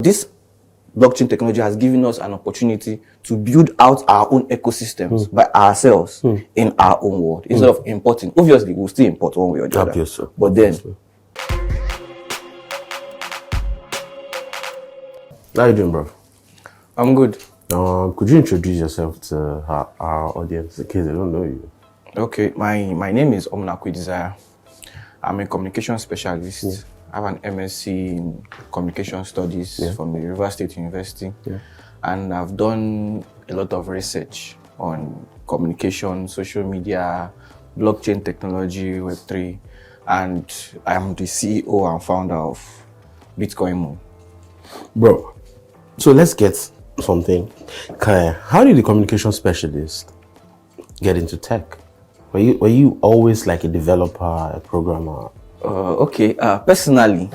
This blockchain technology has given us an opportunity to build out our own ecosystems by ourselves in our own world instead of importing. Obviously, we'll still import one way or the other. But then, how you doing, bro? I'm good. Could you introduce yourself to our audience in case they don't know you? Okay, my name is Omunakwe Desire. I'm a communication specialist. I have an MSc in communication studies from the River State University. And I've done a lot of research on communication, social media, blockchain technology, Web3. And I'm the CEO and founder of BITM. Bro, so let's get something clear. How did the communication specialist get into tech? Were you always like a developer, a programmer? Okay. Personally,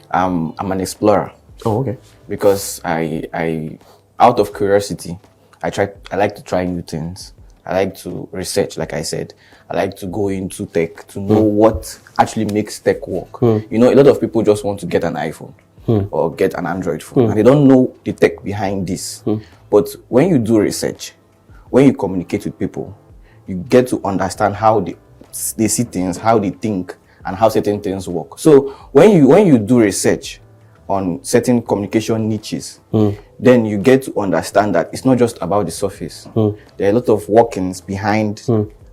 I'm an explorer. Oh, okay. Because I out of curiosity, I like to try new things. I like to research, like I said. I like to go into tech to know what actually makes tech work. You know, a lot of people just want to get an iPhone or get an Android phone, and they don't know the tech behind this. But when you do research, when you communicate with people, you get to understand how they see things, how they think, and how certain things work. So when you do research on certain communication niches, then you get to understand that it's not just about the surface. There are a lot of workings behind,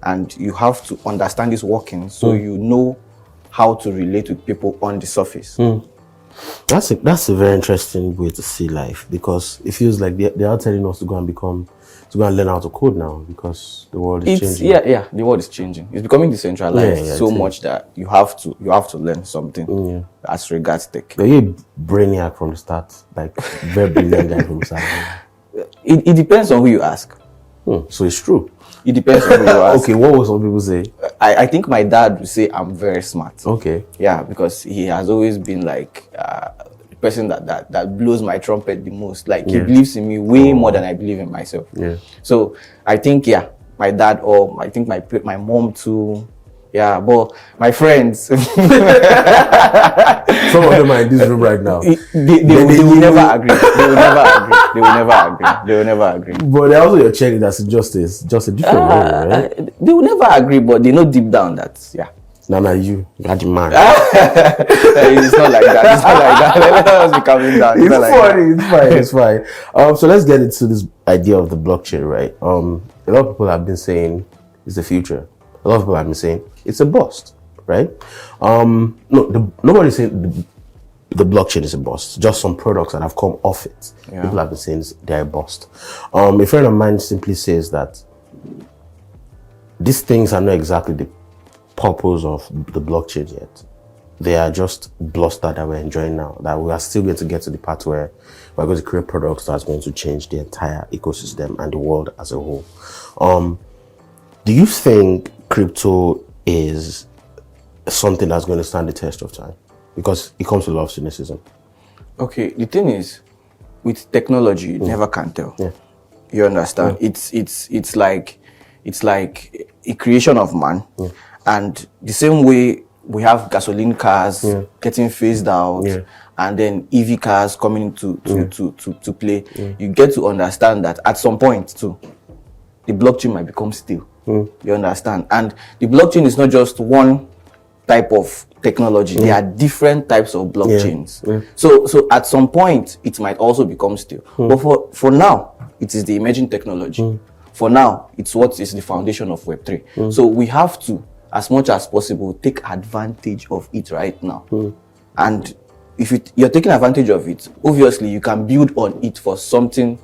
and you have to understand these workings so you know how to relate with people on the surface. That's a very interesting way to see life, because it feels like they are telling us to go and learn how to code now, because the world is changing. Yeah, the world is changing. It's becoming decentralized so much that you have to learn something as regards tech. Are you a brainiac from the start, like very brilliant guy from the start? It depends on who you ask. So it's true. It depends on who you ask. Okay, what will some people say? I think my dad would say I'm very smart. Okay. Yeah, because he has always been like the person that blows my trumpet the most. Like he believes in me way more than I believe in myself. Yeah. So I think my dad, or I think my mom too. Yeah, but my friends, some of them are in this room right now. They will never agree. They will never agree. But they're also your cheerleaders in just a different way, right? They will never agree, but they know deep down that Nah, you got your man. It's not like that. Let us be coming down. It's fine. So let's get into this idea of the blockchain, right? A lot of people have been saying it's the future. A lot of people have been saying it's a bust, right? Nobody's saying the blockchain is a bust. Just some products that have come off it. People have been saying they're a bust. A friend of mine simply says that these things are not exactly the purpose of the blockchain yet. They are just bluster that we're enjoying now. That we are still going to get to the part where we're going to create products that's going to change the entire ecosystem and the world as a whole. Do you think crypto is something that's going to stand the test of time? Because it comes with a lot of cynicism. Okay, the thing is, with technology, you never can tell. You understand? It's like a creation of man. And the same way we have gasoline cars getting phased out, and then EV cars coming to play, you get to understand that at some point too, the blockchain might become stale. You understand? And the blockchain is not just one type of technology. There are different types of blockchains. So at some point, it might also become stale. But for now, it is the emerging technology. For now, it's what is the foundation of Web3. So we have to, as much as possible, take advantage of it right now. And if you're taking advantage of it, obviously you can build on it for something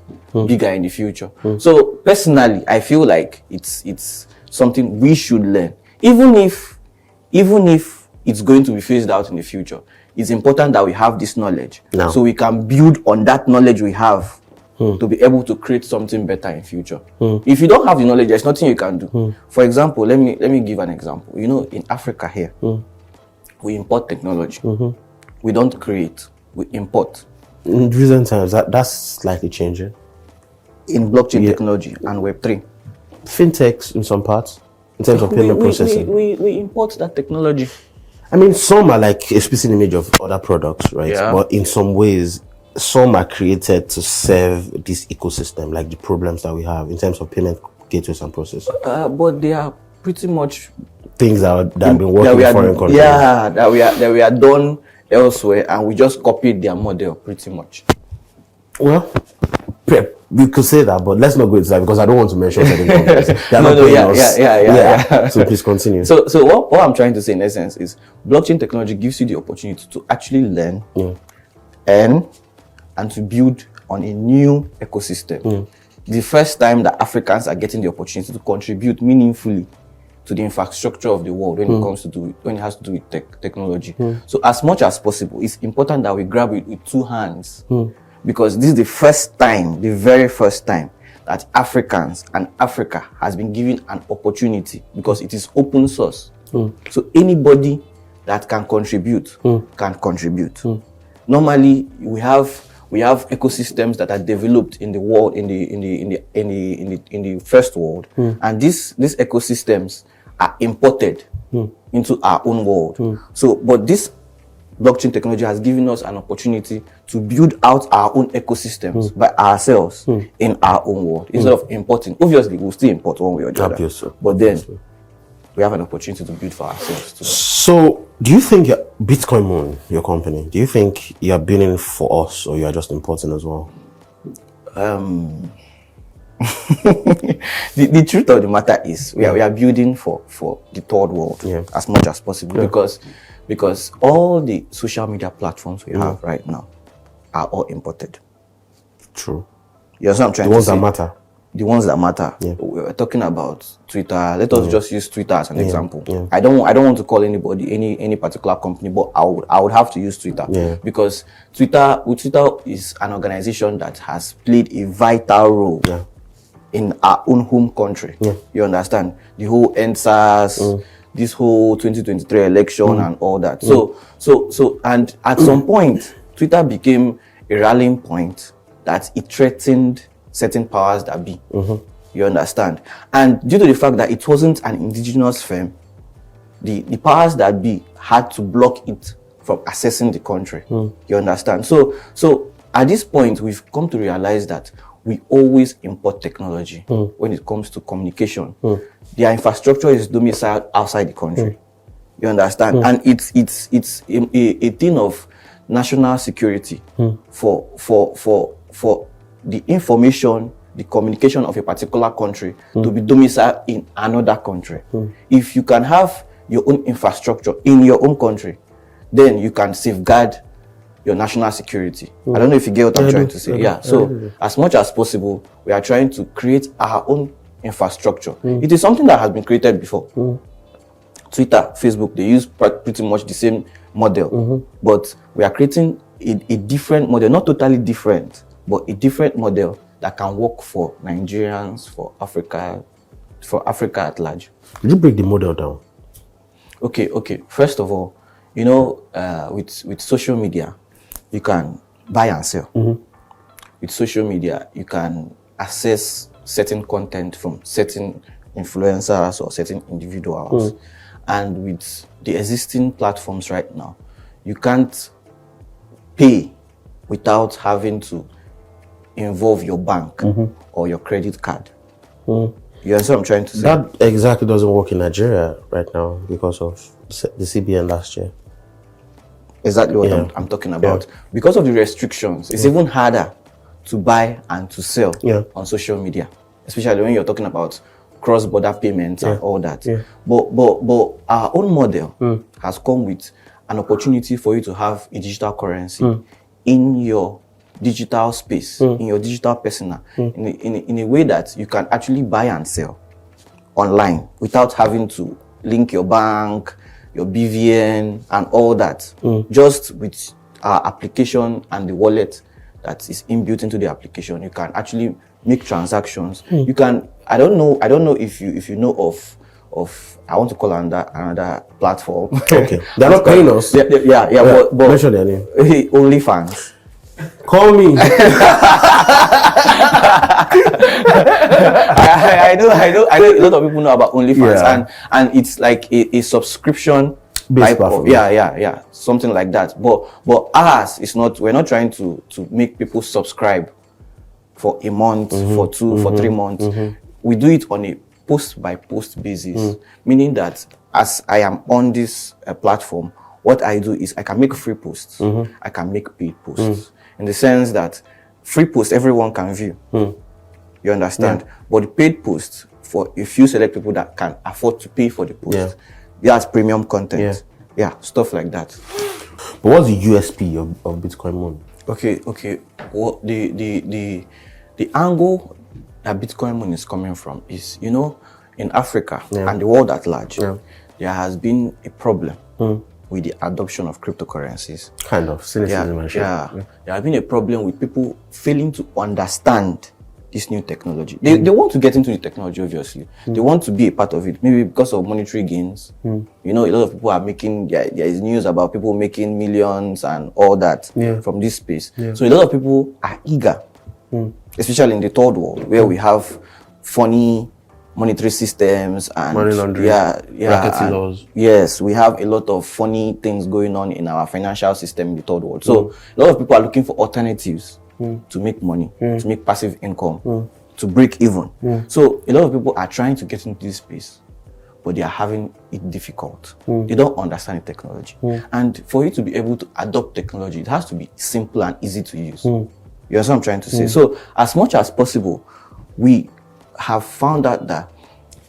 bigger in the future. So personally, I feel like it's something we should learn. Even if it's going to be phased out in the future, it's important that we have this knowledge so we can build on that knowledge we have to be able to create something better in future. If you don't have the knowledge, there's nothing you can do. For example, let me give an example. You know, in Africa here, we import technology. We don't create, we import. In recent times, that's slightly changing. In blockchain technology and Web3. Fintechs in some parts, in terms of payment processing. We import that technology. I mean, some are like a specific image of other products, right? But in some ways, some are created to serve this ecosystem, like the problems that we have in terms of payment gateways and processing. But they are pretty much things that have been working in foreign countries. Yeah, that we are done elsewhere, and we just copied their model pretty much. Well, we could say that, but let's not go into that because I don't want to mention certain companies. Yeah. So please continue. So what I'm trying to say in essence is blockchain technology gives you the opportunity to actually learn, earn, and to build on a new ecosystem. The first time that Africans are getting the opportunity to contribute meaningfully to the infrastructure of the world when it has to do with technology. So as much as possible, it's important that we grab it with two hands. Because this is the first time, the very first time, that Africans and Africa has been given an opportunity because it is open source. So anybody that can contribute can contribute. Normally, we have ecosystems that are developed in the world, in the first world, and these ecosystems are imported into our own world. So, but this blockchain technology has given us an opportunity to build out our own ecosystems by ourselves in our own world instead of importing. Obviously, we'll still import one way or the other, but then we have an opportunity to build for ourselves too. So, do you think Bitcoin Moon, your company, do you think you are building for us or you are just importing as well? The truth of the matter is we are building for the third world as much as possible because all the social media platforms we have right now are all imported. True. You know what I'm trying to say? The ones that matter. We're talking about Twitter. Let us just use Twitter as an example. I don't want to call anybody any particular company, but I would have to use Twitter because Twitter is an organization that has played a vital role in our own home country. You understand? The whole NSAS, this whole 2023 election and all that. So and at some point, Twitter became a rallying point that it threatened certain powers that be. You understand? And due to the fact that it wasn't an indigenous firm, the powers that be had to block it from accessing the country. You understand? So at this point, we've come to realize that we always import technology when it comes to communication. Their infrastructure is domiciled outside the country. You understand? And it's a thing of national security for the information, the communication of a particular country to be domiciled in another country. If you can have your own infrastructure in your own country, then you can safeguard your national security. I don't know if you get what I'm trying to say. So as much as possible, we are trying to create our own infrastructure. It is something that has been created before. Twitter, Facebook, they use pretty much the same model, but we are creating a different model, not totally different, but a different model that can work for Nigerians, for Africa at large. Did you break the model down? Okay. First of all, you know, with social media, you can buy and sell. With social media, you can access certain content from certain influencers or certain individuals. And with the existing platforms right now, you can't pay without having to involve your bank or your credit card. You understand what I'm trying to say? That exactly doesn't work in Nigeria right now because of the CBN last year. Exactly what I'm talking about. Because of the restrictions, it's even harder to buy and to sell on social media, especially when you're talking about cross-border payments and all that. But our own model has come with an opportunity for you to have a digital currency in your digital space, in your digital persona, in a way that you can actually buy and sell online without having to link your bank, your BVN, and all that. Just with our application and the wallet that is inbuilt into the application, you can actually make transactions. You can. I don't know if you know of I want to call another platform. Okay, they're not paying us. But mention their name. OnlyFans. Call me. I know a lot of people know about OnlyFans, and it's like a subscription type of, something like that. But ours is not. We're not trying to make people subscribe for a month, for 2, for 3 months. We do it on a post by post basis, meaning that as I am on this platform, what I do is I can make free posts, I can make paid posts, in the sense that free posts everyone can view. You understand? But the paid posts, for a few select people that can afford to pay for the post, that's premium content. Stuff like that. But what's the USP of Bitcoin Money? Okay. Well, the angle that Bitcoin Money is coming from is, in Africa and the world at large, there has been a problem with the adoption of cryptocurrencies. Kind of cynicism and shit. There has been a problem with people failing to understand this new technology. They want to get into the technology, obviously. They want to be a part of it, maybe because of monetary gains. A lot of people are making, there is news about people making millions and all that from this space. So a lot of people are eager, especially in the third world, where we have funny monetary systems and money laundering, racketing laws. Yes, we have a lot of funny things going on in our financial system in the third world. So a lot of people are looking for alternatives to make money, to make passive income, to break even. So a lot of people are trying to get into this space, but they are having it difficult. They don't understand the technology. And for you to be able to adopt technology, it has to be simple and easy to use. You know what I'm trying to say? So as much as possible, we have found out that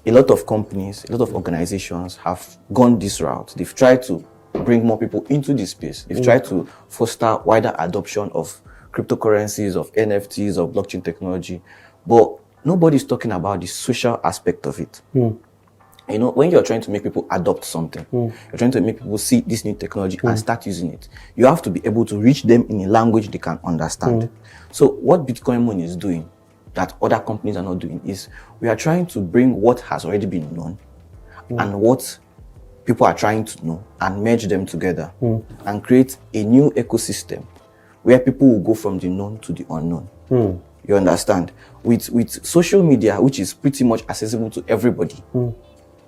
a lot of companies, a lot of organizations have gone this route. They've tried to bring more people into this space. They've tried to foster wider adoption of cryptocurrencies, of NFTs, of blockchain technology. But nobody's talking about the social aspect of it. When you're trying to make people adopt something, you're trying to make people see this new technology and start using it, you have to be able to reach them in a language they can understand. So what Bitcoin Money is doing that other companies are not doing is we are trying to bring what has already been known and what people are trying to know and merge them together and create a new ecosystem where people will go from the known to the unknown. You understand? With social media, which is pretty much accessible to everybody,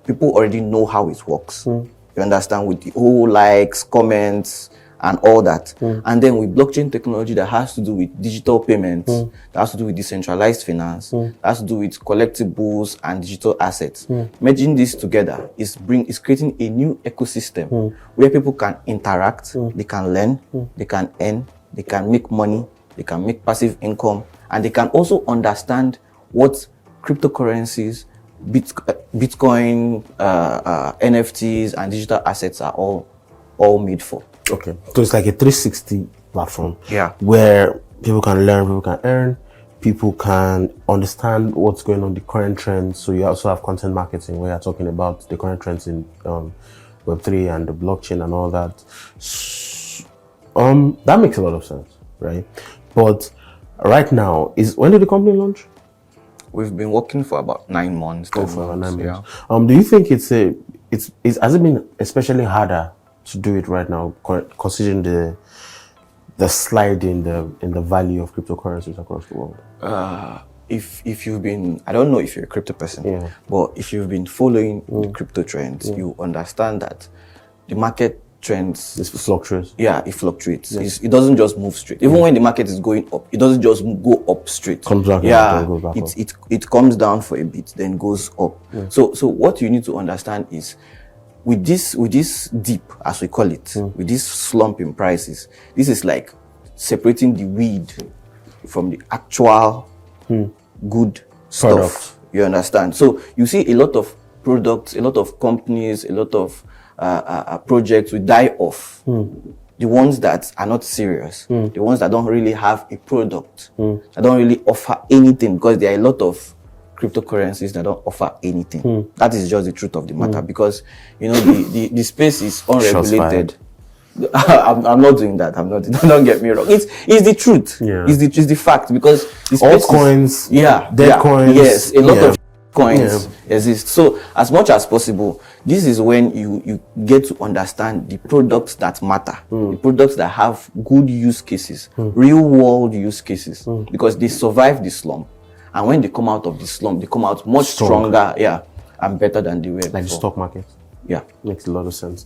people already know how it works. You understand? With the whole likes, comments, and all that. And then with blockchain technology that has to do with digital payments, that has to do with decentralized finance, that has to do with collectibles and digital assets. Merging this together is creating a new ecosystem where people can interact, they can learn, they can earn, they can make money, they can make passive income, and they can also understand what cryptocurrencies, Bitcoin, NFTs, and digital assets are all made for. Okay, so it's like a 360 platform. Where people can learn, people can earn, people can understand what's going on, the current trends. So you also have content marketing where you're talking about the current trends in Web3 and the blockchain and all that. That makes a lot of sense, right? But right now, when did the company launch? We've been working for about 9 months. For about 9 months. Do you think has it been especially harder to do it right now, considering the slide in the value of cryptocurrencies across the world? If you've been, I don't know if you're a crypto person, but if you've been following the crypto trends, you understand that the market trends, it fluctuates. It fluctuates. It doesn't just move straight. Even when the market is going up, it doesn't just go up straight. Comes back it comes down for a bit, then goes up. So what you need to understand is, with this dip, as we call it, with this slump in prices, this is like separating the weed from the actual good stuff. You understand? So you see a lot of products, a lot of companies, a lot of projects will die off. The ones that are not serious, the ones that don't really have a product, that don't really offer anything, because there are a lot of cryptocurrencies that don't offer anything. That is just the truth of the matter, because the space is unregulated. I'm not doing that. I'm not. Don't get me wrong. It's the truth. It's the fact, because altcoins, dead coins. Yes, a lot of coins exist. So as much as possible, this is when you get to understand the products that matter, the products that have good use cases, real world use cases, because they survive the slump. And when they come out of the slump, they come out much stronger, and better than they were before. Like the stock market. Yeah. Makes a lot of sense.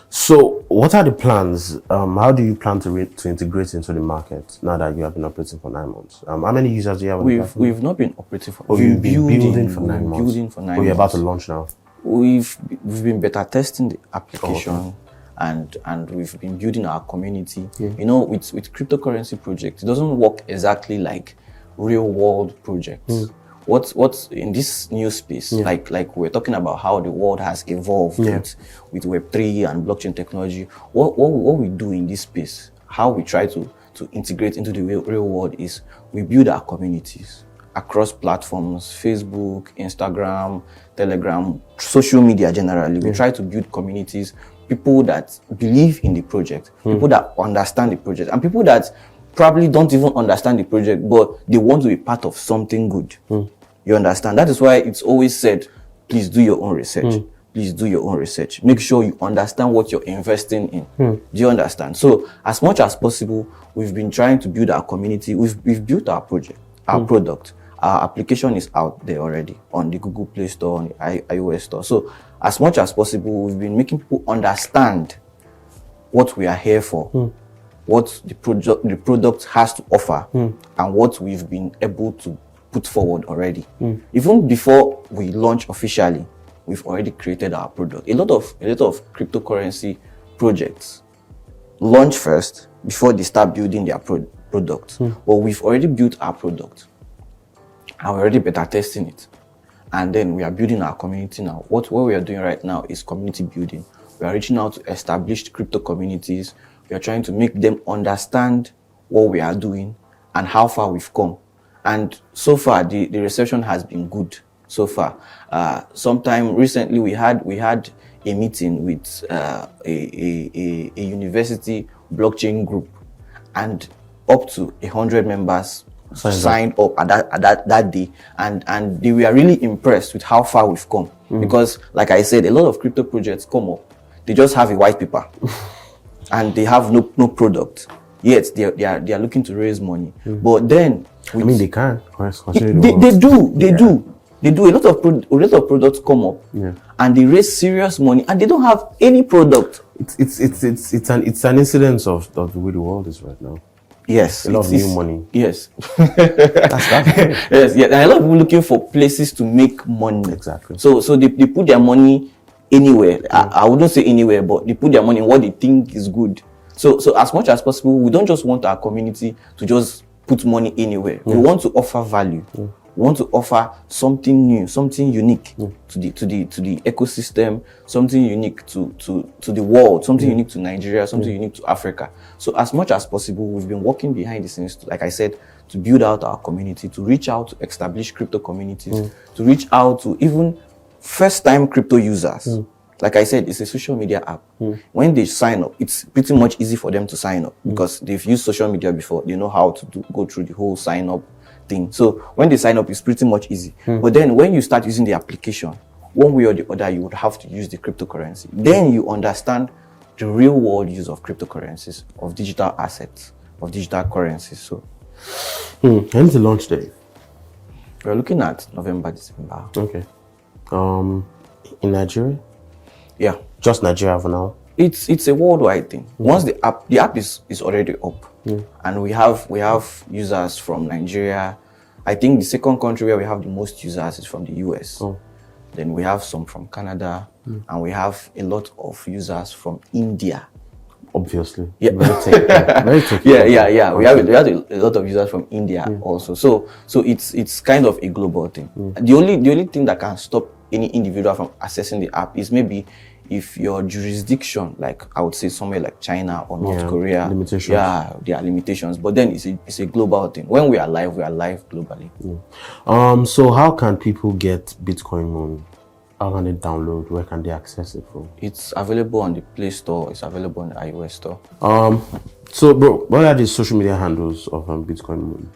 So what are the plans? How do you plan to integrate into the market now that you have been operating for 9 months? How many users do you have on the platform? We've not been operating for. You've been building for 9 months. Building for 9 months. You're about to launch now. We've been beta testing the application. And we've been building our community. You know, with cryptocurrency projects, it doesn't work exactly like real world projects. What's in this new space, like we're talking about how the world has evolved with Web3 and blockchain technology. What we do in this space, how we try to integrate into the real world is we build our communities across platforms, Facebook, Instagram, Telegram, social media generally. We try to build communities, people that believe in the project, people that understand the project, and people that probably don't even understand the project, but they want to be part of something good. You understand? That is why it's always said, please do your own research. Please do your own research. Make sure you understand what you're investing in. Do you understand? So as much as possible, we've been trying to build our community. We've built our project, our product. Our application is out there already on the Google Play Store, on the iOS Store. So as much as possible, we've been making people understand what we are here for, what the product has to offer, and what we've been able to put forward already. Even before we launch officially, we've already created our product. A lot of cryptocurrency projects launch first before they start building their product. But we've already built our product, and we're already beta testing it. And then we are building our community now. What we are doing right now is community building. We are reaching out to established crypto communities. We are trying to make them understand what we are doing and how far we've come. And so far, the reception has been good so far. Sometime recently, we had a meeting with a university blockchain group, and up to 100 members signed up at that day, and they were really impressed with how far we've come. Because, like I said, a lot of crypto projects come up, they just have a white paper, and they have no product. Yet they are looking to raise money, but then they can. They do. A lot of products come up, and they raise serious money, and they don't have any product. It's an incidence of the way the world is right now. Yes, a lot of new money. Yes, yes. And a lot of people looking for places to make money. Exactly. So they put their money anywhere. I wouldn't say anywhere, but they put their money in what they think is good. So as much as possible, we don't just want our community to just put money anywhere. We want to offer value. We want to offer something new, something unique to the ecosystem, something unique to the world, something unique to Nigeria, something unique to Africa. So as much as possible, we've been working behind the scenes, like I said, to build out our community, to reach out to established crypto communities, to reach out to even first-time crypto users. Like I said, it's a social media app. When they sign up, it's pretty much easy for them to sign up because they've used social media before. They know how to go through the whole sign up thing. So when they sign up, it's pretty much easy. But then when you start using the application, one way or the other, you would have to use the cryptocurrency. Then you understand the real world use of cryptocurrencies, of digital assets, of digital currencies. So, when's the launch date? We're looking at November, December. Okay. In Nigeria? Yeah. Just Nigeria for now? It's a worldwide thing. Once the app is already up, and we have users from Nigeria. I think the second country where we have the most users is from the US. Then we have some from Canada, and we have a lot of users from India. Obviously. Yeah. Very technical. Yeah. We have a lot of users from India also. So it's kind of a global thing. The only thing that can stop any individual from accessing the app is maybe if your jurisdiction, like I would say somewhere like China or North Korea, limitations. Yeah, there are limitations. But then it's a global thing. When we are live globally. So how can people get Bitcoin Moon? How can they download? Where can they access it from? It's available on the Play Store. It's available on the iOS Store. So bro, what are the social media handles of Bitcoin Moon?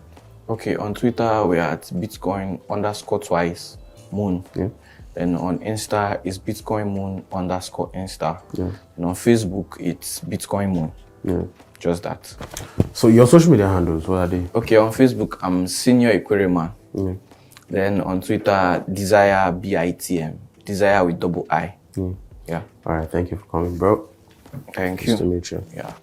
Okay, on Twitter we're at Bitcoin_twice Moon. Yeah. Then on Insta it's Bitcoin Moon _Insta. Yeah. And on Facebook it's Bitcoin Moon. Yeah. Just that. So your social media handles, what are they? Okay, on Facebook I'm Senior Equerryman. Yeah. Then on Twitter Desire BITM. Desire with double I. Yeah. All right. Thank you for coming, bro. Thank Nice you. to meet you. Yeah.